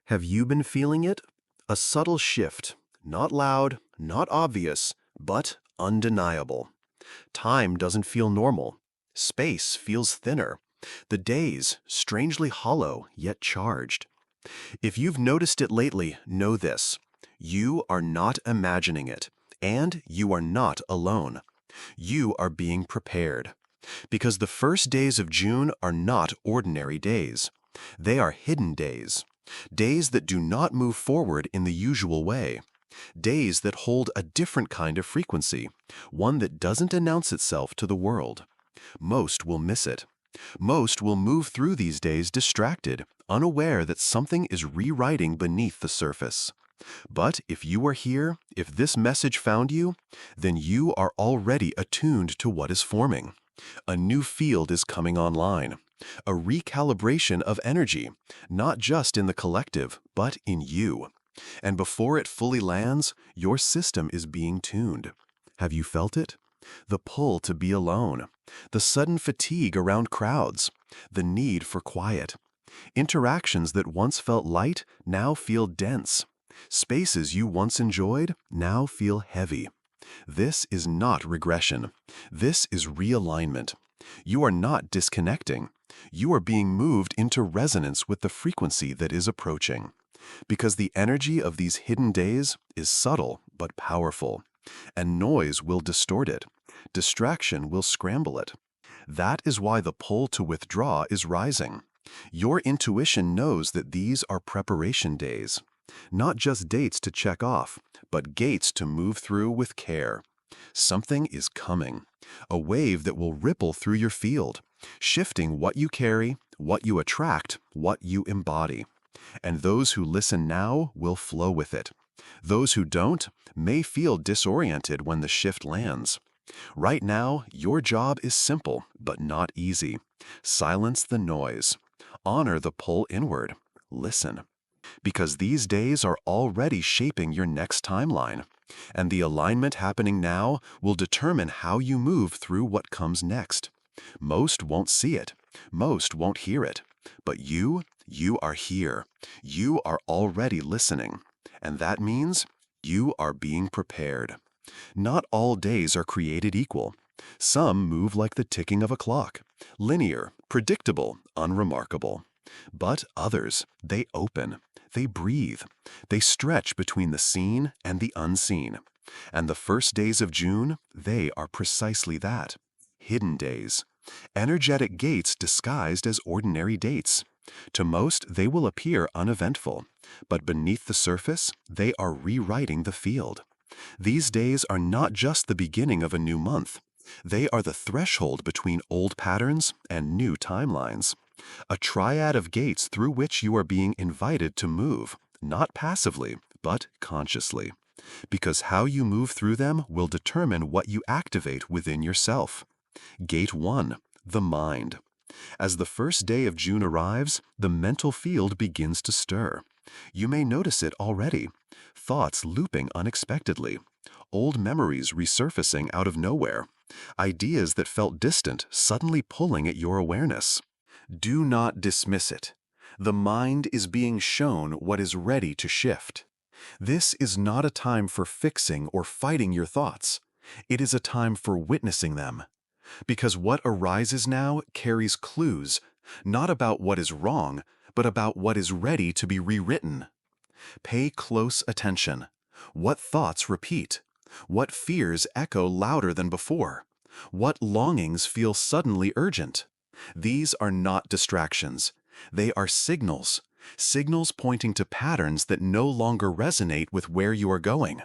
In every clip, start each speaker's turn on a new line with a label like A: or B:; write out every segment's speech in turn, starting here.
A: Have you been feeling it? A subtle shift, not loud, not obvious, but undeniable. Time doesn't feel normal. Space feels thinner. The days, strangely hollow yet charged. If you've noticed it lately, know this. You are not imagining it, and you are not alone. You are being prepared. Because the first days of June are not ordinary days. They are hidden days. Days that do not move forward in the usual way. Days that hold a different kind of frequency, one that doesn't announce itself to the world. Most will miss it. Most will move through these days distracted, unaware that something is rewriting beneath the surface. But if you are here, if this message found you, then you are already attuned to what is forming. A new field is coming online. A recalibration of energy, not just in the collective, but in you. And before it fully lands, your system is being tuned. Have you felt it? The pull to be alone, the sudden fatigue around crowds, the need for quiet. Interactions that once felt light now feel dense. Spaces you once enjoyed now feel heavy. This is not regression. This is realignment. You are not disconnecting. You are being moved into resonance with the frequency that is approaching. Because the energy of these hidden days is subtle but powerful, and noise will distort it. Distraction will scramble it. That is why the pull to withdraw is rising. Your intuition knows that these are preparation days. Not just dates to check off, but gates to move through with care. Something is coming. A wave that will ripple through your field, shifting what you carry, what you attract, what you embody. And those who listen now will flow with it. Those who don't may feel disoriented when the shift lands. Right now, your job is simple, but not easy. Silence the noise. Honor the pull inward. Listen. Because these days are already shaping your next timeline. And the alignment happening now will determine how you move through what comes next. Most won't see it. Most won't hear it. But you are here. You are already listening. And that means you are being prepared. Not all days are created equal. Some move like the ticking of a clock, linear, predictable, unremarkable. But others, they open, they breathe, they stretch between the seen and the unseen. And the first days of June, they are precisely that. Hidden days. Energetic gates disguised as ordinary dates. To most, they will appear uneventful, but beneath the surface, they are rewriting the field. These days are not just the beginning of a new month. They are the threshold between old patterns and new timelines. A triad of gates through which you are being invited to move, not passively, but consciously. Because how you move through them will determine what you activate within yourself. Gate 1, the mind. As the first day of June arrives, the mental field begins to stir. You may notice it already. Thoughts looping unexpectedly. Old memories resurfacing out of nowhere. Ideas that felt distant suddenly pulling at your awareness. Do not dismiss it. The mind is being shown what is ready to shift. This is not a time for fixing or fighting your thoughts. It is a time for witnessing them. Because what arises now carries clues, not about what is wrong, but about what is ready to be rewritten. Pay close attention. What thoughts repeat? What fears echo louder than before? What longings feel suddenly urgent? These are not distractions. They are signals. Signals pointing to patterns that no longer resonate with where you are going.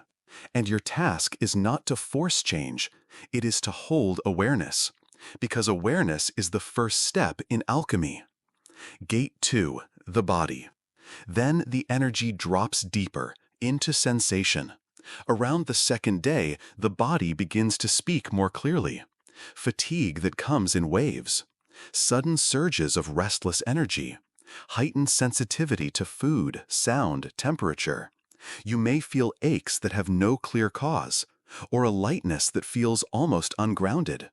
A: And your task is not to force change. It is to hold awareness. Because awareness is the first step in alchemy. Gate 2, the body. Then the energy drops deeper into sensation. Around the second day, the body begins to speak more clearly. Fatigue that comes in waves. Sudden surges of restless energy. Heightened sensitivity to food, sound, temperature. You may feel aches that have no clear cause, or a lightness that feels almost ungrounded.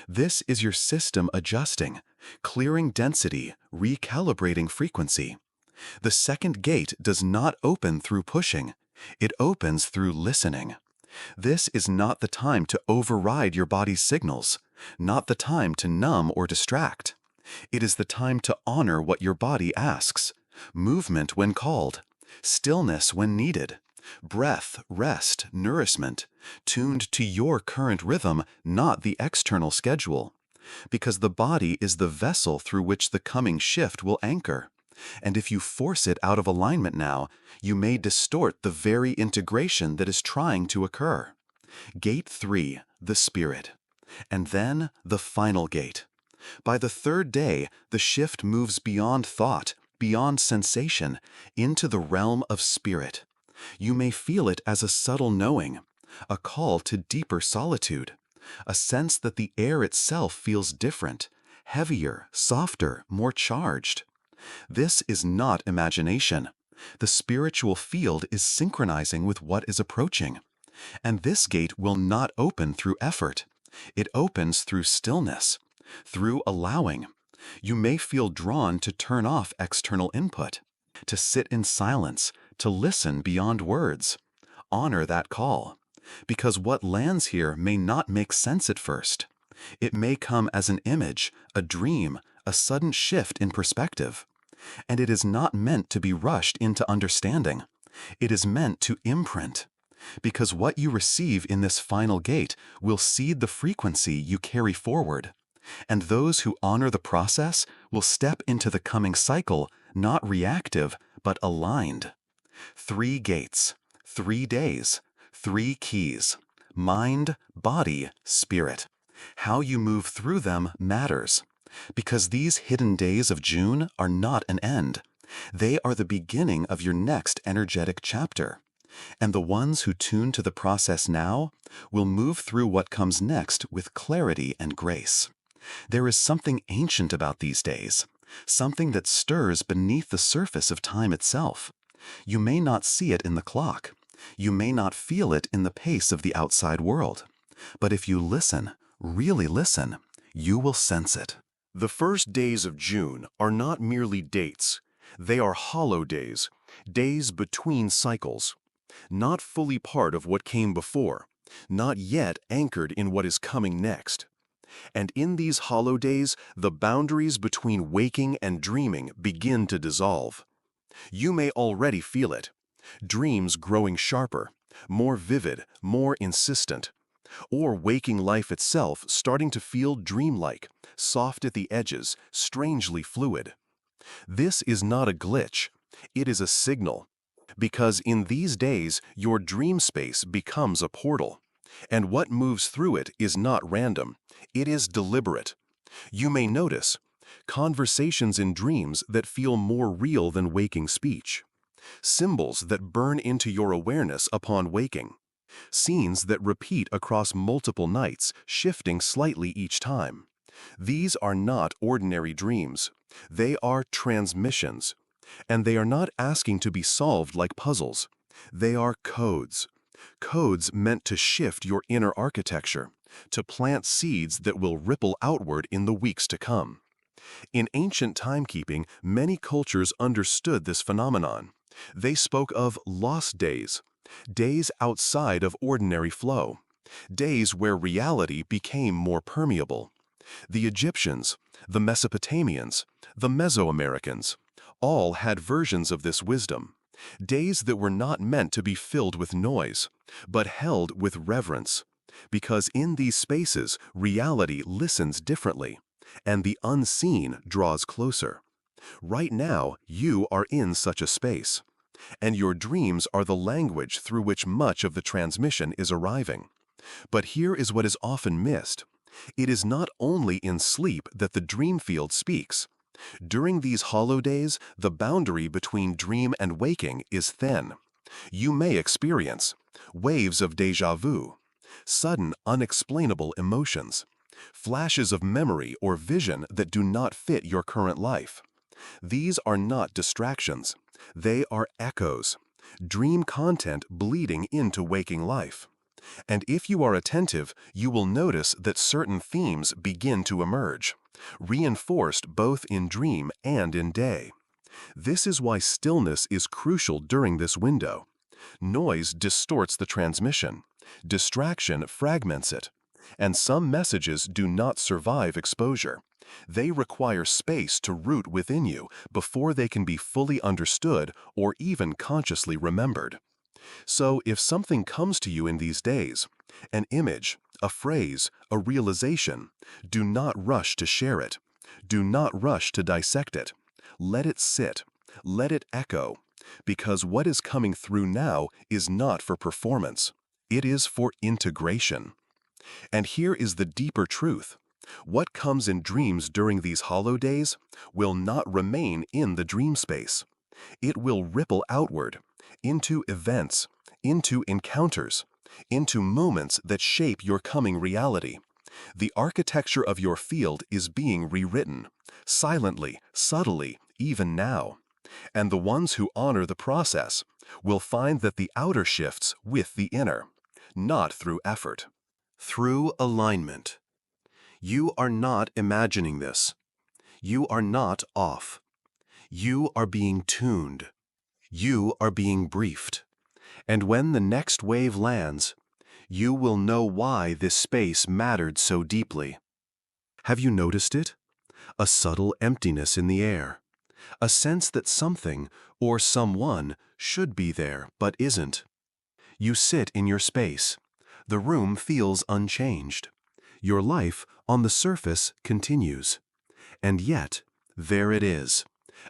A: This is your system adjusting, clearing density, recalibrating frequency. The second gate does not open through pushing. It opens through listening. This is not the time to override your body's signals, not the time to numb or distract. It is the time to honor what your body asks: movement when called, stillness when needed, breath, rest, nourishment, tuned to your current rhythm, not the external schedule. Because the body is the vessel through which the coming shift will anchor. And if you force it out of alignment now, you may distort the very integration that is trying to occur. Gate 3, the spirit. And then the final gate. By the third day, the shift moves beyond thought, beyond sensation, into the realm of spirit. You may feel it as a subtle knowing, a call to deeper solitude, a sense that the air itself feels different, heavier, softer, more charged. This is not imagination. The spiritual field is synchronizing with what is approaching. And this gate will not open through effort. It opens through stillness, through allowing. You may feel drawn to turn off external input, to sit in silence, to listen beyond words. Honor that call, because what lands here may not make sense at first. It may come as an image, a dream, a sudden shift in perspective. And it is not meant to be rushed into understanding. It is meant to imprint. Because what you receive in this final gate will seed the frequency you carry forward. And those who honor the process will step into the coming cycle, not reactive, but aligned. 3 gates, 3 days, 3 keys: mind, body, spirit. How you move through them matters. Because these hidden days of June are not an end. They are the beginning of your next energetic chapter. And the ones who tune to the process now will move through what comes next with clarity and grace. There is something ancient about these days, something that stirs beneath the surface of time itself. You may not see it in the clock. You may not feel it in the pace of the outside world. But if you listen, really listen, you will sense it. The first days of June are not merely dates. They are hollow days, days between cycles. Not fully part of what came before, not yet anchored in what is coming next. And in these hollow days, the boundaries between waking and dreaming begin to dissolve. You may already feel it. Dreams growing sharper, more vivid, more insistent. Or waking life itself starting to feel dreamlike, soft at the edges, strangely fluid. This is not a glitch. It is a signal. Because in these days, your dream space becomes a portal. And what moves through it is not random. It is deliberate. You may notice conversations in dreams that feel more real than waking speech. Symbols that burn into your awareness upon waking. Scenes that repeat across multiple nights, shifting slightly each time. These are not ordinary dreams. They are transmissions. And they are not asking to be solved like puzzles. They are codes. Codes meant to shift your inner architecture, to plant seeds that will ripple outward in the weeks to come. In ancient timekeeping, many cultures understood this phenomenon. They spoke of lost days, days outside of ordinary flow, days where reality became more permeable. The Egyptians, the Mesopotamians, the Mesoamericans, all had versions of this wisdom, days that were not meant to be filled with noise, but held with reverence, because in these spaces reality listens differently, and the unseen draws closer. Right now, you are in such a space, and your dreams are the language through which much of the transmission is arriving. But here is what is often missed. It is not only in sleep that the dream field speaks. During these hollow days, the boundary between dream and waking is thin. You may experience waves of déjà vu, sudden unexplainable emotions, flashes of memory or vision that do not fit your current life. These are not distractions. They are echoes, dream content bleeding into waking life. And if you are attentive, you will notice that certain themes begin to emerge, reinforced both in dream and in day. This is why stillness is crucial during this window. Noise distorts the transmission, distraction fragments it, and some messages do not survive exposure. They require space to root within you before they can be fully understood or even consciously remembered. So if something comes to you in these days, an image, a phrase, a realization, do not rush to share it. Do not rush to dissect it. Let it sit. Let it echo. Because what is coming through now is not for performance. It is for integration. And here is the deeper truth. What comes in dreams during these hollow days will not remain in the dream space. It will ripple outward, into events, into encounters, into moments that shape your coming reality. The architecture of your field is being rewritten, silently, subtly, even now. And the ones who honor the process will find that the outer shifts with the inner, not through effort. Through alignment. You are not imagining this. You are not off. You are being tuned. You are being briefed. And when the next wave lands, you will know why this space mattered so deeply. Have you noticed it? A subtle emptiness in the air. A sense that something or someone should be there but isn't. You sit in your space. The room feels unchanged. Your life on the surface continues. And yet, there it is,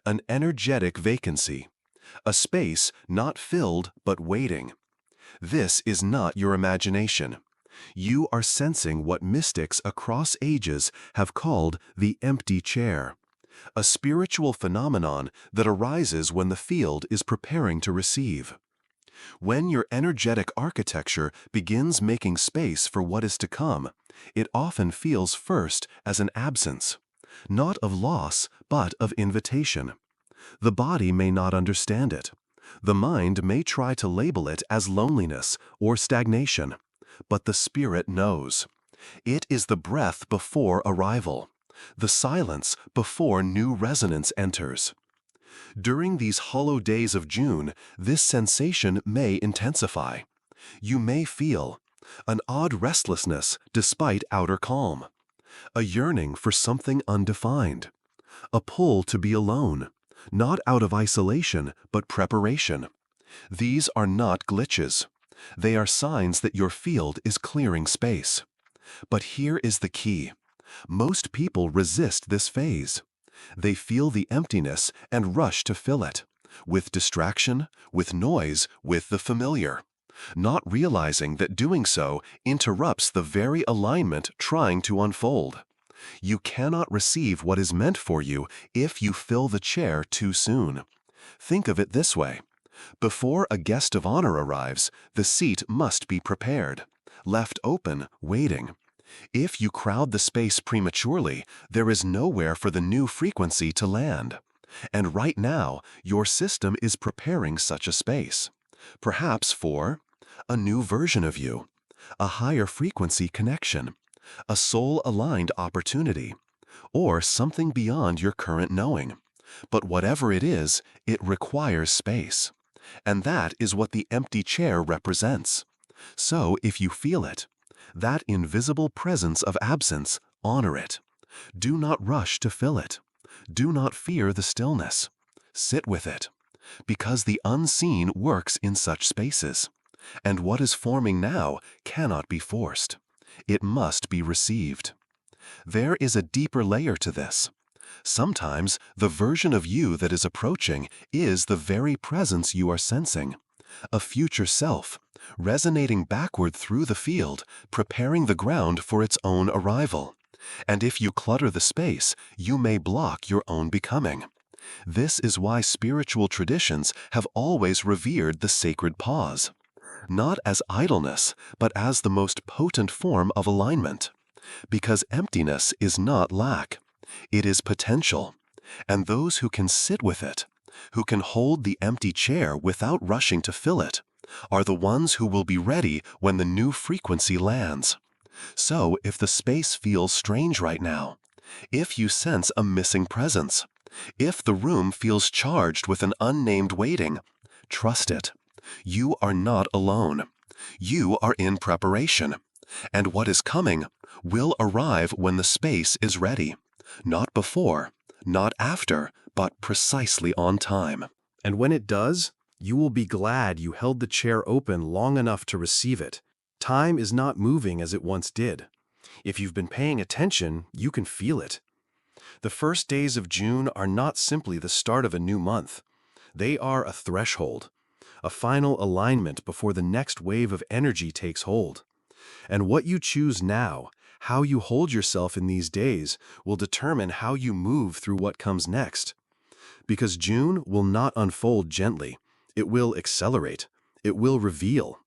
A: an energetic vacancy, a space not filled but waiting. This is not your imagination. You are sensing what mystics across ages have called the empty chair, a spiritual phenomenon that arises when the field is preparing to receive. When your energetic architecture begins making space for what is to come, it often feels first as an absence, not of loss, but of invitation. The body may not understand it. The mind may try to label it as loneliness or stagnation, but the spirit knows. It is the breath before arrival, the silence before new resonance enters. During these hollow days of June, this sensation may intensify. You may feel an odd restlessness despite outer calm, a yearning for something undefined, a pull to be alone, not out of isolation but preparation. These are not glitches. They are signs that your field is clearing space. But here is the key. Most people resist this phase. They feel the emptiness and rush to fill it, with distraction, with noise, with the familiar, not realizing that doing so interrupts the very alignment trying to unfold. You cannot receive what is meant for you if you fill the chair too soon. Think of it this way. Before a guest of honor arrives, the seat must be prepared, left open, waiting. If you crowd the space prematurely, there is nowhere for the new frequency to land. And right now, your system is preparing such a space. Perhaps for a new version of you, a higher frequency connection, a soul-aligned opportunity, or something beyond your current knowing. But whatever it is, it requires space. And that is what the empty chair represents. So if you feel it, that invisible presence of absence, honor it. Do not rush to fill it. Do not fear the stillness. Sit with it. Because the unseen works in such spaces. And what is forming now cannot be forced. It must be received. There is a deeper layer to this. Sometimes the version of you that is approaching is the very presence you are sensing. A future self, resonating backward through the field, preparing the ground for its own arrival. And if you clutter the space, you may block your own becoming. This is why spiritual traditions have always revered the sacred pause, not as idleness, but as the most potent form of alignment. Because emptiness is not lack, it is potential. And those who can sit with it, who can hold the empty chair without rushing to fill it, are the ones who will be ready when the new frequency lands. So if the space feels strange right now,
B: If you sense a missing presence, if the room feels charged with an unnamed waiting, trust it. You are not alone. You are in preparation. And what is coming will arrive when the space is ready. Not before, not after, but precisely on time.
A: And when it does, you will be glad you held the chair open long enough to receive it. Time is not moving as it once did. If you've been paying attention, you can feel it. The first days of June are not simply the start of a new month. They are a threshold, a final alignment before the next wave of energy takes hold. And what you choose now, how you hold yourself in these days, will determine how you move through what comes next. Because June will not unfold gently. It will accelerate. It will reveal.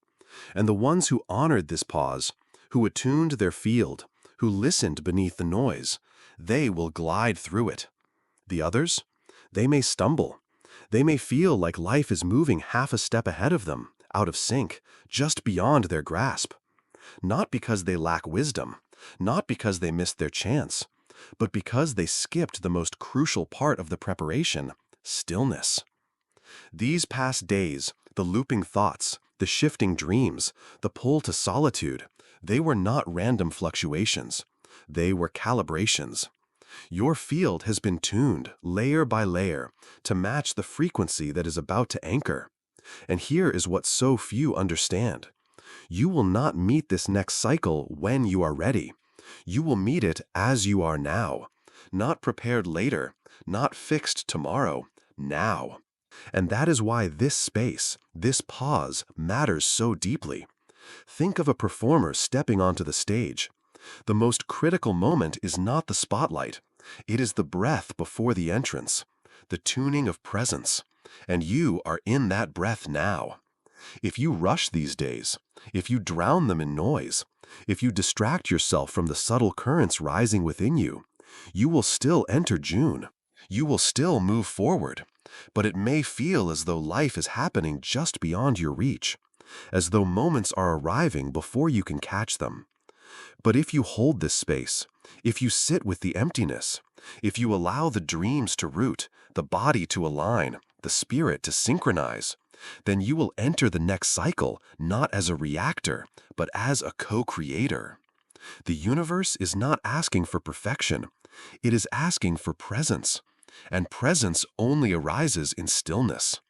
A: And the ones who honored this pause, who attuned their field, who listened beneath the noise, they will glide through it. The others? They may stumble. They may feel like life is moving half a step ahead of them, out of sync, just beyond their grasp. Not because they lack wisdom, not because they missed their chance, but because they skipped the most crucial part of the preparation, stillness. These past days, the looping thoughts, the shifting dreams, the pull to solitude, they were not random fluctuations. They were calibrations. Your field has been tuned, layer by layer, to match the frequency that is about to anchor. And here is what so few understand. You will not meet this next cycle when you are ready. You will meet it as you are now. Not prepared later, not fixed tomorrow, now. And that is why this space, this pause, matters so deeply. Think of a performer stepping onto the stage. The most critical moment is not the spotlight. It is the breath before the entrance, the tuning of presence. And you are in that breath now. If you rush these days, if you drown them in noise, if you distract yourself from the subtle currents rising within you, you will still enter June. You will still move forward, but it may feel as though life is happening just beyond your reach, as though moments are arriving before you can catch them. But if you hold this space, if you sit with the emptiness, if you allow the dreams to root, the body to align, the spirit to synchronize, then you will enter the next cycle not as a reactor, but as a co-creator. The universe is not asking for perfection. It is asking for presence. And presence only arises in stillness.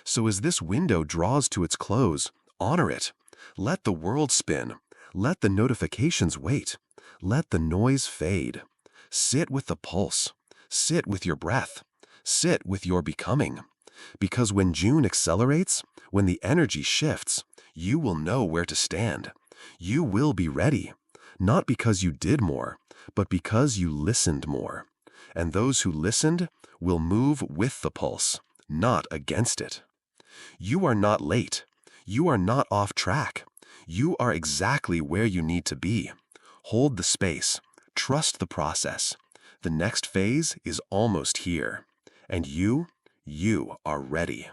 A: So as this window draws to its close, honor it. Let the world spin. Let the notifications wait. Let the noise fade. Sit with the pulse. Sit with your breath. Sit with your becoming. Because when June accelerates, when the energy shifts, you will know where to stand. You will be ready. Not because you did more, but because you listened more. And those who listened will move with the pulse, not against it. You are not late. You are not off track. You are exactly where you need to be. Hold the space. Trust the process. The next phase is almost here. And you are ready.